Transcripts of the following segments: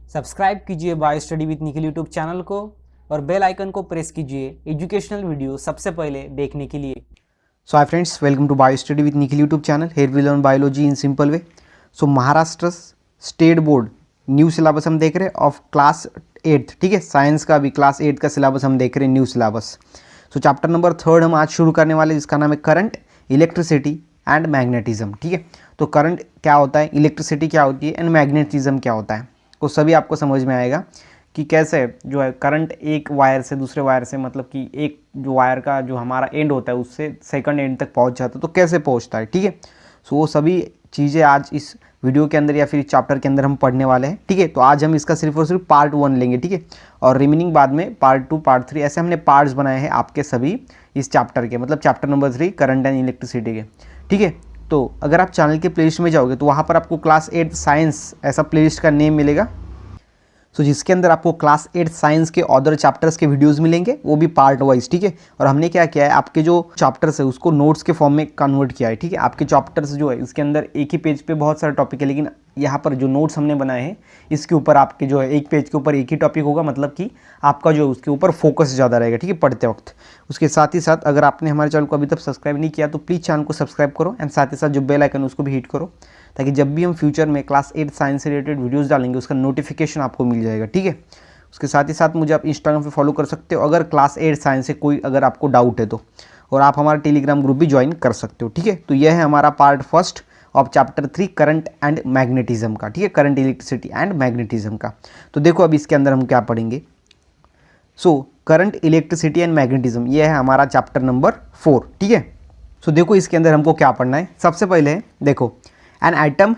Subscribe कीजिए bio study with Nikhil YouTube channel को और बेल आइकन को प्रेस कीजिए एजुकेशनल वीडियो सबसे पहले देखने के लिए। So hi friends, welcome to Bio Study with Nikhil YouTube channel. Here we learn biology in simple way. So Maharashtra state board new syllabus हम देख रहे हैं ऑफ क्लास 8th, ठीक है। साइंस का भी क्लास 8 का सिलेबस हम देख रहे हैं, न्यू सिलेबस। सो चैप्टर नंबर 3 हम आज शुरू करने वाले, जिसका नाम है करंट, इलेक्ट्रिसिटी एंड मैग्नेटिज्म, ठीक है। तो करंट क्या होता है, इलेक्ट्रिसिटी क्या होती है एंड मैग्नेटिज्म क्या होता है, तो सभी आपको समझ में आएगा कि कैसे जो है करंट एक वायर से दूसरे वायर से, मतलब कि एक जो वायर का जो हमारा एंड होता है उससे सेकंड एंड तक पहुंच जाता है, तो कैसे पहुंचता है, ठीक है। सो वो सभी चीज़ें आज इस वीडियो के अंदर या फिर चैप्टर के अंदर हम पढ़ने वाले हैं, ठीक है। तो आज हम इसका सिर्फ और सिर्फ पार्ट 1 लेंगे, ठीक है, और रिमेनिंग बाद में पार्ट 2 पार्ट 3 ऐसे हमने पार्ट्स बनाए हैं आपके सभी इस चैप्टर के, मतलब chapter number 3 current and electricity के, ठीक है। तो अगर आप चैनल के प्लेलिस्ट में जाओगे तो वहाँ पर आपको क्लास 8 साइंस ऐसा प्लेलिस्ट का नेम मिलेगा। सो जिसके अंदर आपको क्लास 8 साइंस के अदर चैप्टर्स के वीडियोस मिलेंगे, वो भी पार्ट वाइज, ठीक है। और हमने क्या किया है, आपके जो चैप्टर्स है उसको नोट्स के फॉर्म में कन्वर्ट किया है, ठीक है। आपके चैप्टर्स जो है इसके अंदर एक ही पेज पे बहुत सारे टॉपिक है, लेकिन यहाँ पर जो नोट्स हमने बनाए हैं इसके ऊपर आपके जो है एक पेज के ऊपर एक ही टॉपिक होगा, मतलब कि आपका जो उसके ऊपर फोकस ज़्यादा रहेगा, ठीक है, पढ़ते वक्त। उसके साथ ही साथ अगर आपने हमारे चैनल को अभी तक सब्सक्राइब नहीं किया तो प्लीज़ चैनल को सब्सक्राइब करो एंड साथ ही साथ जो बेल आइकन उसको भी हिट करो, ताकि जब भी हम फ्यूचर में क्लास 8 साइंस से रिलेटेड वीडियोस डालेंगे उसका नोटिफिकेशन आपको मिल जाएगा, ठीक है। उसके साथ ही साथ मुझे आप इंस्टाग्राम पे फॉलो कर सकते हो अगर क्लास 8 साइंस से कोई अगर आपको डाउट है तो, और आप हमारा टेलीग्राम ग्रुप भी ज्वाइन कर सकते हो, ठीक है। तो यह है हमारा part 1 of chapter 3 current and magnetism का, ठीक है, करंट, इलेक्ट्रिसिटी एंड मैग्नेटिज्म का। तो देखो अब इसके अंदर हम क्या पढ़ेंगे। So current, electricity and magnetism, यह है हमारा चैप्टर नंबर 4, ठीक है। सो देखो इसके अंदर हमको क्या पढ़ना है। सबसे पहले देखो, an atom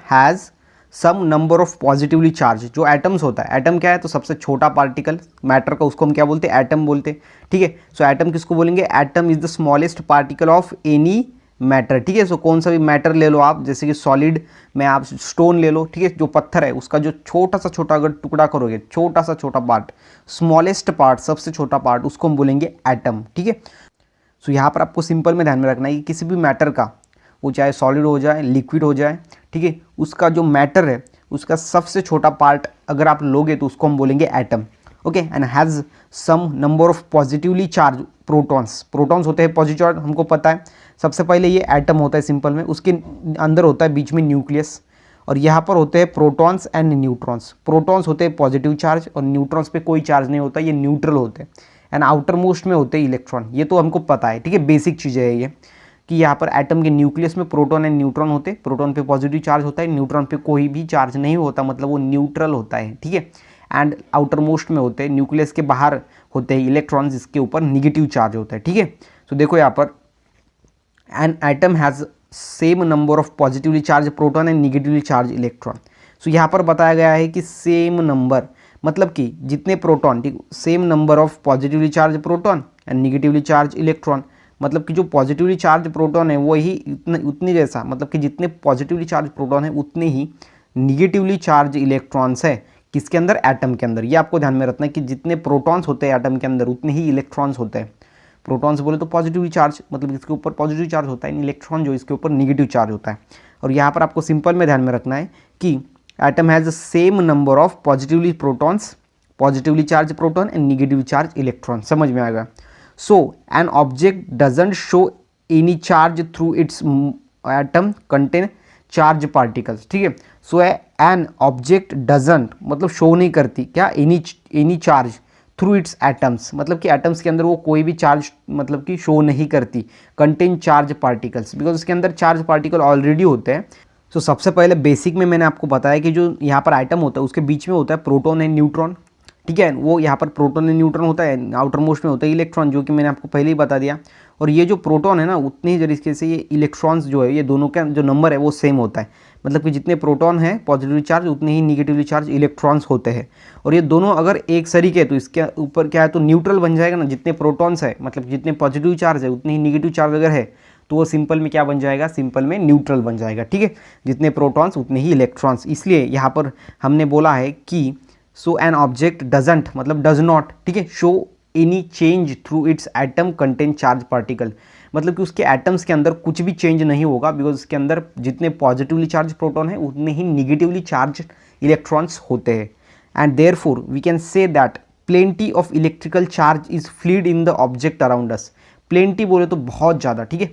has some number of positively charge. जो एटम्स होता है, एटम क्या है, तो सबसे छोटा पार्टिकल मैटर का, उसको हम क्या बोलते हैं, एटम बोलते हैं, ठीक है। सो एटम किसको बोलेंगे, atom is the smallest particle of any matter, ठीक है। सो कौन सा भी मैटर ले लो आप, जैसे कि सॉलिड में आप स्टोन ले लो, ठीक है, जो पत्थर है उसका जो छोटा सा छोटा अगर टुकड़ा करोगे, छोटा सा छोटा पार्ट, स्मॉलेस्ट पार्ट, सबसे छोटा पार्ट, उसको हम बोलेंगे एटम, ठीक है। सो यहाँ पर आपको सिंपल में ध्यान में रखना है कि किसी भी मैटर का, वो चाहे सॉलिड हो जाए, लिक्विड हो जाए, ठीक है, उसका जो मैटर है उसका सबसे छोटा पार्ट अगर आप लोगे तो उसको हम बोलेंगे atom, okay. And has some number of positively charge protons. Protons होते हैं पॉजिटिव चार्ज, हमको पता है। सबसे पहले ये एटम होता है सिंपल में, उसके अंदर होता है बीच में न्यूक्लियस, और यहाँ पर होते हैं प्रोटॉन्स एंड न्यूट्रॉन्स। प्रोटॉन्स होते हैं पॉजिटिव चार्ज और न्यूट्रॉन्स पे कोई चार्ज नहीं होता, ये न्यूट्रल होते हैं। एंड आउटर मोस्ट में होते हैं इलेक्ट्रॉन, ये तो हमको पता है, ठीक है, बेसिक चीज़ें है ये, कि यहाँ पर एटम के न्यूक्लियस में प्रोटॉन एंड न्यूट्रॉन होते हैं। प्रोटॉन पे पॉजिटिव चार्ज होता है, न्यूट्रॉन पे कोई भी चार्ज नहीं होता, मतलब वो न्यूट्रल होता है, ठीक है। एंड आउटर मोस्ट में होते हैं, न्यूक्लियस के बाहर होते हैं इलेक्ट्रॉन्स, जिसके ऊपर निगेटिव चार्ज होता है, ठीक है। तो देखो यहाँ पर an atom has same number of positively charge proton and negatively charge electron. So यहाँ पर बताया गया है कि सेम नंबर, मतलब कि जितने प्रोटॉन, ठीक, same number of positively charge proton and negatively charge electron, मतलब कि जो पॉजिटिवली चार्ज प्रोटॉन है वही उतने जैसा, मतलब कि जितने पॉजिटिवली चार्ज प्रोटॉन है उतने ही निगेटिवली चार्ज इलेक्ट्रॉन्स है किसके अंदर, एटम के अंदर। ये आपको ध्यान में रखना है कि जितने प्रोटॉन्स होते हैं एटम के अंदर उतने ही इलेक्ट्रॉन्स होते हैं। प्रोटॉन्स बोले तो पॉजिटिवली चार्ज, मतलब इसके ऊपर पॉजिटिव चार्ज होता है, इलेक्ट्रॉन जो इसके ऊपर निगेटिव चार्ज होता है। और यहाँ पर आपको सिंपल में ध्यान में रखना है कि atom has the same number of positively protons, positively charge proton and negatively charge electron, समझ में आएगा। So an object doesn't show any charge through its atom content charge particles, ठीक है। सो एन ऑब्जेक्ट डजंट मतलब show नहीं करती क्या, any charge through its atoms, मतलब कि एटम्स के अंदर वो कोई भी चार्ज मतलब कि शो नहीं करती, कंटेन चार्ज पार्टिकल्स, बिकॉज उसके अंदर चार्ज पार्टिकल ऑलरेडी होते हैं। सो सबसे पहले बेसिक में मैंने आपको बताया कि जो यहाँ पर आइटम होता है उसके बीच में होता है प्रोटॉन एंड न्यूट्रॉन, ठीक है। वो यहाँ पर प्रोटॉन एंड न्यूट्रॉन होता है, आउटर मोस्ट में होता है इलेक्ट्रॉन, जो कि मैंने आपको पहले ही बता दिया। और ये जो प्रोटॉन है ना, उतने ही तरीके से ये इलेक्ट्रॉन्स जो है, ये दोनों का जो नंबर है वो सेम होता है, मतलब कि जितने प्रोटॉन है पॉजिटिवली चार्ज उतने ही निगेटिवली चार्ज इलेक्ट्रॉन्स होते हैं। और ये दोनों अगर एक सरीके तो इसके ऊपर क्या है, तो न्यूट्रल बन जाएगा ना, जितने प्रोटॉन्स है मतलब जितने पॉजिटिव चार्ज है उतने ही निगेटिव चार्ज अगर है तो वो सिंपल में क्या बन जाएगा, सिंपल में न्यूट्रल बन जाएगा, ठीक है। जितने प्रोटॉन्स उतने ही इलेक्ट्रॉन्स, इसलिए यहाँ पर हमने बोला है कि सो एन ऑब्जेक्ट डजंट मतलब डज नॉट, ठीक है, show any change through its atom content charge particle, मतलब कि उसके एटम्स के अंदर कुछ भी चेंज नहीं होगा, बिकॉज उसके अंदर जितने पॉजिटिवली चार्ज प्रोटॉन है उतने ही निगेटिवली चार्ज इलेक्ट्रॉन्स होते हैं। And therefore we can say that plenty of electrical charge is filled in the object around us. Plenty बोले तो बहुत ज़्यादा, ठीक है,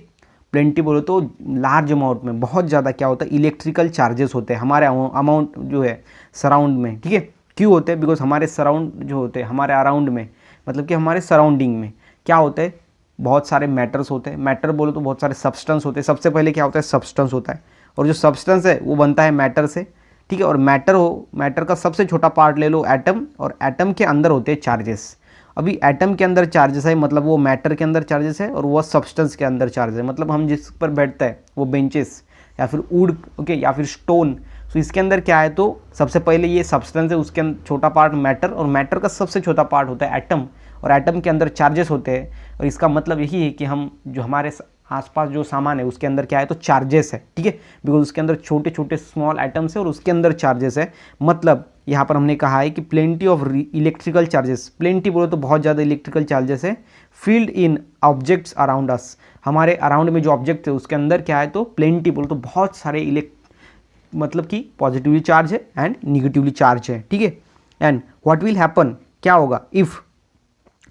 प्लेंटी बोले तो लार्ज अमाउंट में, बहुत ज़्यादा क्या होता है, इलेक्ट्रिकल चार्जेस होते हैं हमारे अमाउंट जो है सराउंड में, ठीक है। क्यों होते हैं? बिकॉज हमारे सराउंड जो होते हैं हमारे अराउंड में, मतलब कि हमारे सराउंडिंग में क्या होते हैं, बहुत सारे मैटर्स होते हैं। मैटर बोले तो बहुत सारे सब्सटेंस होते हैं। सबसे पहले क्या होता है, सब्सटेंस होता है, और जो सब्सटेंस है वो बनता है मैटर से, ठीक है। और मैटर का सबसे छोटा पार्ट ले लो एटम, और एटम के अंदर होते हैं चार्जेस। अभी एटम के अंदर चार्जेस है, मतलब वो मैटर के अंदर चार्जेस है, और वो सब्सटेंस के अंदर चार्जेस है, मतलब हम जिस पर बैठते हैं वो बेंचेस या फिर वुड, ओके, या फिर स्टोन। सो इसके अंदर क्या है, तो सबसे पहले ये सब्सटेंस है, उसके अंदर छोटा पार्ट मैटर, और मैटर का सबसे छोटा पार्ट होता है एटम, और एटम के अंदर चार्जेस होते हैं। और इसका मतलब यही है कि हम जो हमारे आसपास जो सामान है उसके अंदर क्या है, तो चार्जेस है, ठीक है, बिकॉज उसके अंदर छोटे छोटे स्मॉल एटम्स है और उसके अंदर चार्जेस है। मतलब यहाँ पर हमने कहा है कि plenty of electrical charges, plenty बोलो तो बहुत ज़्यादा इलेक्ट्रिकल चार्जेस है, फील्ड इन ऑब्जेक्ट्स अराउंड अस, हमारे अराउंड में जो ऑब्जेक्ट है उसके अंदर क्या है, तो प्लेंटी बोलो तो बहुत सारे मतलब कि पॉजिटिवली चार्ज है एंड निगेटिवली चार्ज है, ठीक है। एंड व्हाट विल हैपन, क्या होगा, if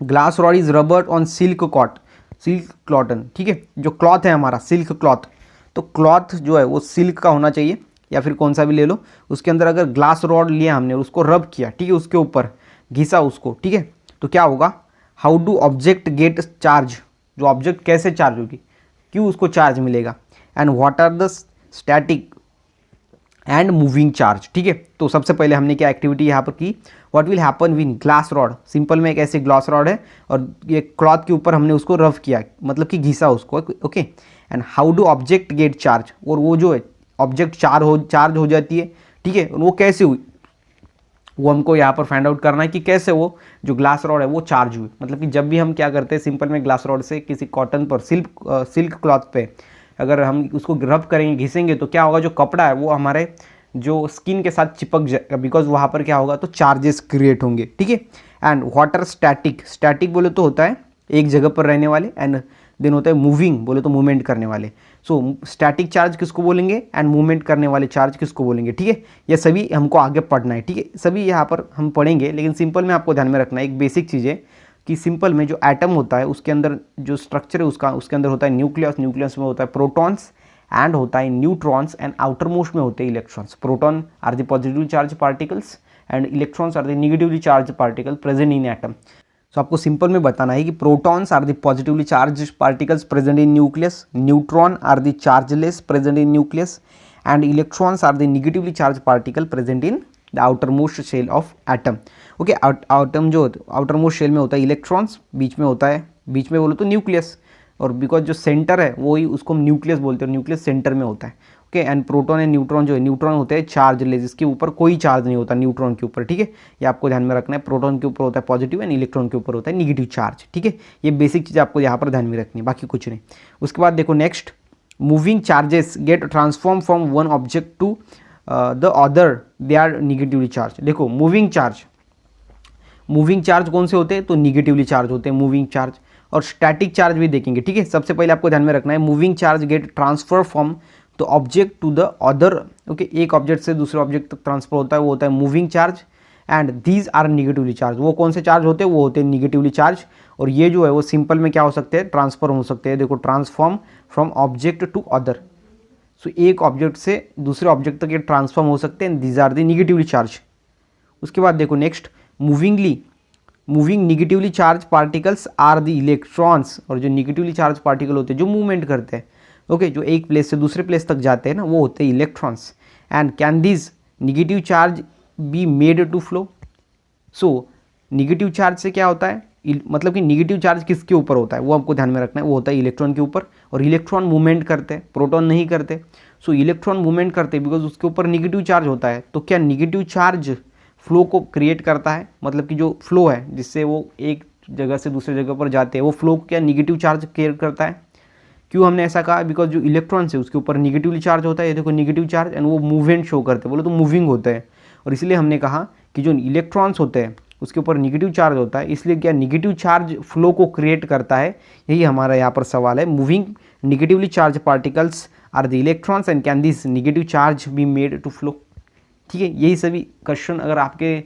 glass rod is rubbed on silk cotton, ठीक है, जो क्लॉथ है हमारा सिल्क क्लॉथ, तो क्लॉथ जो है वो सिल्क का होना चाहिए या फिर कौन सा भी ले लो। उसके अंदर अगर ग्लास रॉड लिया हमने और उसको रब किया, ठीक है, उसके ऊपर घिसा उसको, ठीक है, तो क्या होगा, how do object get charge, जो ऑब्जेक्ट कैसे चार्ज होगी, क्यों उसको चार्ज मिलेगा, and what are the static and moving charge, ठीक है। तो सबसे पहले हमने क्या एक्टिविटी यहाँ पर की, what will happen win glass rod, simple में एक ऐसे ग्लास रॉड है और ये क्लॉथ के ऊपर हमने उसको रफ किया, मतलब कि घिसा उसको, okay. And how do object get charge, और वो जो है ऑब्जेक्ट चार्ज हो जाती है, ठीक है, वो कैसे हुई, वो हमको यहाँ पर फाइंड आउट करना है कि कैसे वो जो ग्लास रॉड है वो चार्ज हुई। मतलब कि जब भी हम क्या करते हैं, सिंपल में ग्लास रॉड से किसी कॉटन पर सिल्क क्लॉथ पे अगर हम उसको रब करेंगे, घिसेंगे, तो क्या होगा, जो कपड़ा है वो हमारे जो स्किन के साथ चिपक जाएगा, बिकॉज वहाँ पर क्या होगा, तो चार्जेस क्रिएट होंगे, ठीक है। एंड वाटर स्टैटिक बोले तो होता है एक जगह पर रहने वाले, एंड देन होता है मूविंग बोले तो मूवमेंट करने वाले। सो स्टैटिक चार्ज किसको बोलेंगे एंड मूवमेंट करने वाले चार्ज किसको बोलेंगे, ठीक है। ये सभी हमको आगे पढ़ना है, ठीक है, सभी यहाँ पर हम पढ़ेंगे, लेकिन सिंपल में आपको ध्यान में रखना है एक बेसिक चीज़ है कि सिंपल में जो एटम होता है उसके अंदर जो स्ट्रक्चर है उसके अंदर होता है न्यूक्लियस में होता है प्रोटॉन्स एंड होता है न्यूट्रॉन्स, एंड आउटर मोस्ट में होते हैं electrons. Proton are the positively charge particles and electrons are the negatively charge particle present in atom. So आपको सिंपल में बताना है कि protons are the positively charge particles present in nucleus, neutron are the chargeless present in nucleus, and electrons are the negatively charge particle present in the outer most shell of atom, okay. आउटम जो outer most shell में होता है electrons, बीच में बोलो तो nucleus, और because जो सेंटर है वो ही उसको हम न्यूक्लियस बोलते हैं, न्यूक्लियस सेंटर में होता है, okay. And proton and neutron जो है, न्यूट्रॉन होते हैं चार्जलेस, जिसके ऊपर कोई चार्ज नहीं होता न्यूट्रॉन के ऊपर, ठीक है, ये आपको ध्यान में रखना है। प्रोटॉन के ऊपर होता है पॉजिटिव एंड इलेक्ट्रॉन के ऊपर होता है निगेटिव चार्ज, ठीक है। ये बेसिक चीज़ आपको यहाँ पर ध्यान में रखनी है, बाकी कुछ नहीं। उसके बाद देखो next, moving charges get transform from one object to the other, they are negatively charge. देखो मूविंग चार्ज कौन से होते हैं, तो निगेटिवली चार्ज होते हैं मूविंग चार्ज। और स्टैटिक चार्ज भी देखेंगे, ठीक है। सबसे पहले आपको ध्यान में रखना है moving charge get transfer from the object to the other, okay. एक ऑब्जेक्ट से दूसरे ऑब्जेक्ट तक ट्रांसफर होता है, वो होता है moving charge, and these are negatively charge. वो कौन से चार्ज होते हैं, वो होते हैं निगेटिवली चार्ज। और ये जो है वो सिंपल में क्या हो सकते हैं, ट्रांसफॉर्म हो सकते हैं। देखो transform from object to other, so एक ऑब्जेक्ट से दूसरे ऑब्जेक्ट तक ये ट्रांसफॉर्म हो सकते हैं, these are the negatively charge. उसके बाद देखो next, moving negatively charge particles are the electrons. और जो निगेटिवली चार्ज पार्टिकल होते हैं जो मूवमेंट करते हैं, ओके, जो एक प्लेस से दूसरे प्लेस तक जाते हैं ना, वो होते हैं electrons. And can this negative charge be made to flow. So negative charge से क्या होता है, मतलब कि निगेटिव चार्ज किसके ऊपर होता है, वो आपको ध्यान में रखना है, वो होता है इलेक्ट्रॉन के ऊपर। और इलेक्ट्रॉन मूवमेंट करते हैं, प्रोटॉन नहीं करते। सो इलेक्ट्रॉन मूवमेंट करते हैं बिकॉज उसके ऊपर निगेटिव चार्ज होता है। तो क्या निगेटिव चार्ज फ्लो को क्रिएट करता है, मतलब कि जो फ्लो है जिससे वो एक जगह से दूसरे जगह पर जाते हैं, वो फ्लो क्या निगेटिव चार्ज क्रिएट करता है। क्यों हमने ऐसा कहा, बिकॉज जो इलेक्ट्रॉन्स है उसके ऊपर निगेटिवली चार्ज होता है, ये देखो निगेटिव चार्ज, एंड वो मूवमेंट शो करते हैं, बोलो तो मूविंग होते हैं। और इसलिए हमने कहा कि जो इलेक्ट्रॉन्स होते हैं उसके ऊपर निगेटिव चार्ज होता है, इसलिए क्या निगेटिव चार्ज फ्लो को क्रिएट करता है, यही हमारा यहाँ पर सवाल है। Moving negatively charge particles are the electrons and can this negative charge be made to flow. ठीक है, यही सभी क्वेश्चन अगर आपके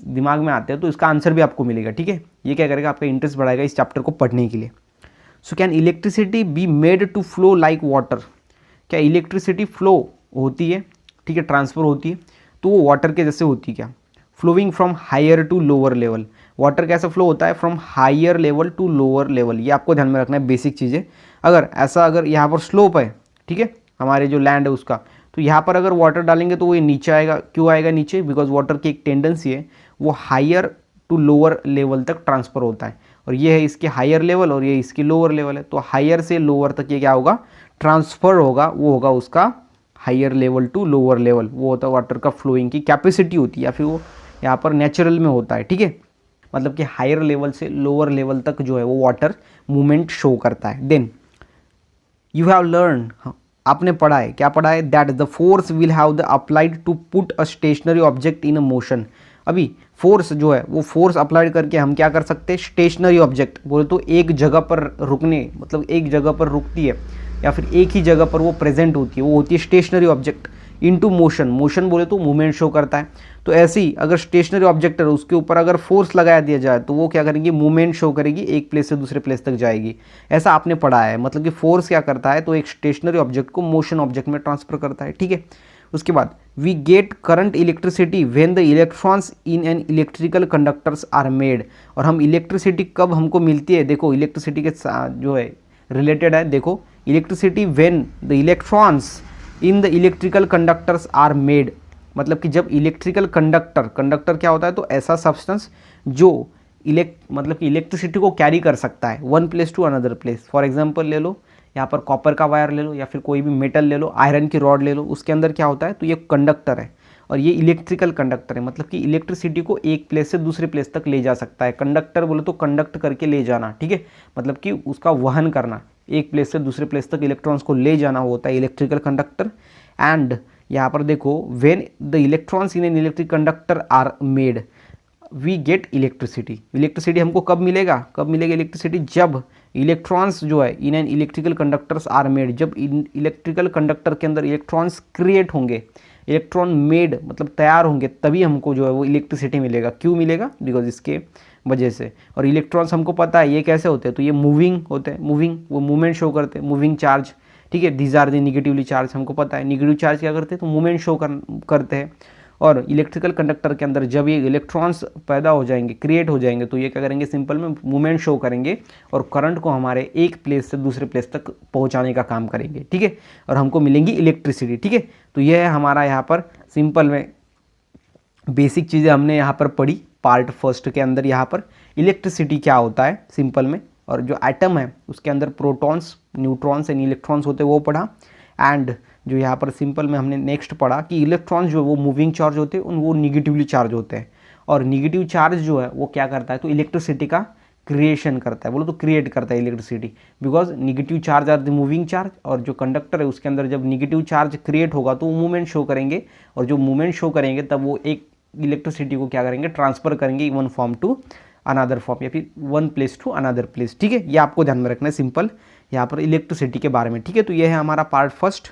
दिमाग में आते हैं तो इसका आंसर भी आपको मिलेगा। ठीक है, ये क्या करेगा, आपका इंटरेस्ट बढ़ाएगा इस चैप्टर को पढ़ने के लिए। So can electricity be made to flow like water, क्या इलेक्ट्रिसिटी फ्लो होती है, ठीक है, ट्रांसफर होती है, तो वो वाटर के जैसे होती है क्या, flowing from higher to lower level. Water कैसे फ्लो होता है, from higher level to lower level, ये आपको ध्यान में रखना है, बेसिक चीज़ें। अगर यहाँ पर स्लोप है, ठीक है, हमारे जो लैंड है उसका, तो यहाँ पर अगर वाटर डालेंगे तो वो ये नीचे आएगा। क्यों आएगा नीचे, बिकॉज वाटर की एक टेंडेंसी है वो हायर टू लोअर लेवल तक ट्रांसफ़र होता है, और ये है इसके हायर लेवल और ये इसकी लोअर लेवल है, तो हायर से लोअर तक ये क्या होगा, ट्रांसफ़र होगा, वो होगा उसका higher level to lower level, वो होता है वाटर का फ्लोइंग की कैपेसिटी होती है, या फिर वो यहाँ पर नेचुरल में होता है। ठीक है, मतलब कि हायर लेवल से लोअर लेवल तक जो है वो वाटर मूवमेंट शो करता है। देन यू हैव लर्न, आपने पढ़ा है, क्या पढ़ा है, that the force will have the applied to put a stationary object in a motion. अभी फोर्स जो है वो फोर्स अप्लाइड करके हम क्या कर सकते हैं, स्टेशनरी ऑब्जेक्ट बोले तो एक जगह पर रुकने, मतलब एक जगह पर रुकती है या फिर एक ही जगह पर वो प्रेजेंट होती है, वो होती है stationary object. Into motion, motion बोले तो मूवमेंट शो करता है, तो ऐसे ही अगर स्टेशनरी ऑब्जेक्ट है उसके ऊपर अगर फोर्स लगाया दिया जाए तो वो क्या करेगी, मूवमेंट शो करेगी, एक प्लेस से दूसरे प्लेस तक जाएगी। ऐसा आपने पढ़ा है, मतलब कि फोर्स क्या करता है, तो एक स्टेशनरी ऑब्जेक्ट को मोशन ऑब्जेक्ट में ट्रांसफर करता है। ठीक है, उसके बाद we get current electricity when the electrons in an electrical conductors are made. और हम इलेक्ट्रिसिटी कब हमको मिलती है, देखो इलेक्ट्रिसिटी के जो है रिलेटेड है, देखो electricity when the electrons in the electrical conductors are made, मतलब कि जब इलेक्ट्रिकल कंडक्टर क्या होता है, तो ऐसा सब्सटेंस जो मतलब कि इलेक्ट्रिसिटी को कैरी कर सकता है one place to another place. For example ले लो, यहाँ पर कॉपर का वायर ले लो या फिर कोई भी मेटल ले लो, आयरन की रॉड ले लो, उसके अंदर क्या होता है, तो ये कंडक्टर है और ये इलेक्ट्रिकल कंडक्टर है, मतलब कि इलेक्ट्रिसिटी को एक प्लेस से दूसरे प्लेस तक ले जा सकता है। कंडक्टर बोले तो कंडक्ट करके ले जाना, ठीक है, मतलब कि उसका वहन करना, एक प्लेस से दूसरे प्लेस तक इलेक्ट्रॉन्स को ले जाना होता है इलेक्ट्रिकल कंडक्टर। एंड यहाँ पर देखो when the electrons in an electric conductor are made we get electricity. Electricity हमको कब मिलेगा, कब मिलेगा इलेक्ट्रिसिटी, जब इलेक्ट्रॉन्स जो है in an electrical conductors are made, जब इलेक्ट्रिकल कंडक्टर के अंदर इलेक्ट्रॉन्स क्रिएट होंगे, इलेक्ट्रॉन मेड मतलब तैयार होंगे, तभी हमको जो है वो इलेक्ट्रिसिटी मिलेगा। क्यों मिलेगा, बिकॉज इसके वजह से। और इलेक्ट्रॉन्स हमको पता है ये कैसे होते हैं, तो ये मूविंग होते हैं, मूविंग वो मूवमेंट शो करते हैं, मूविंग चार्ज, ठीक है, these are the negatively charge, हमको पता है निगेटिव चार्ज क्या करते हैं, तो मूवमेंट शो करते हैं। और इलेक्ट्रिकल कंडक्टर के अंदर जब ये इलेक्ट्रॉन्स पैदा हो जाएंगे, क्रिएट हो जाएंगे, तो ये क्या करेंगे, सिंपल में मूवमेंट शो करेंगे और करंट को हमारे एक प्लेस से दूसरे प्लेस तक पहुंचाने का काम करेंगे, ठीक है, और हमको मिलेंगी इलेक्ट्रिसिटी। ठीक है, तो ये है हमारा यहाँ पर सिंपल में बेसिक चीज़ें हमने यहाँ पर पढ़ी पार्ट फर्स्ट के अंदर। यहाँ पर इलेक्ट्रिसिटी क्या होता है सिंपल में, और जो एटम है उसके अंदर प्रोटॉन्स, न्यूट्रॉन्स एंड इलेक्ट्रॉन्स होते हैं वो पढ़ा। एंड जो यहाँ पर सिंपल में हमने नेक्स्ट पढ़ा कि इलेक्ट्रॉन्स जो है वो मूविंग चार्ज होते हैं, वो निगेटिवली चार्ज होते हैं, और निगेटिव चार्ज जो है वो क्या करता है, तो इलेक्ट्रिसिटी का क्रिएशन करता है, बोलो तो क्रिएट करता है electricity, because negative charge are the moving charge, और जो कंडक्टर है उसके अंदर जब निगेटिव चार्ज क्रिएट होगा तो वो मूवमेंट शो करेंगे, और जो मूवमेंट शो करेंगे तब वो एक इलेक्ट्रिसिटी को क्या करेंगे, ट्रांसफर करेंगे one form to another form, या फिर one place to another place. ठीक है, ये आपको ध्यान में रखना है सिंपल यहाँ पर इलेक्ट्रिसिटी के बारे में। ठीक है, तो ये है हमारा पार्ट फर्स्ट।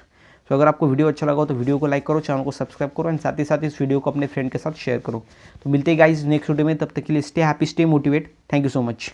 तो अगर आपको वीडियो अच्छा लगा हो तो वीडियो को लाइक करो, चैनल को सब्सक्राइब करो, एंड साथ ही साथ इस वीडियो को अपने फ्रेंड के साथ शेयर करो। तो मिलते हैं गाइस नेक्स्ट वीडियो में, तब तक के लिए stay happy, stay motivate, thank you so much.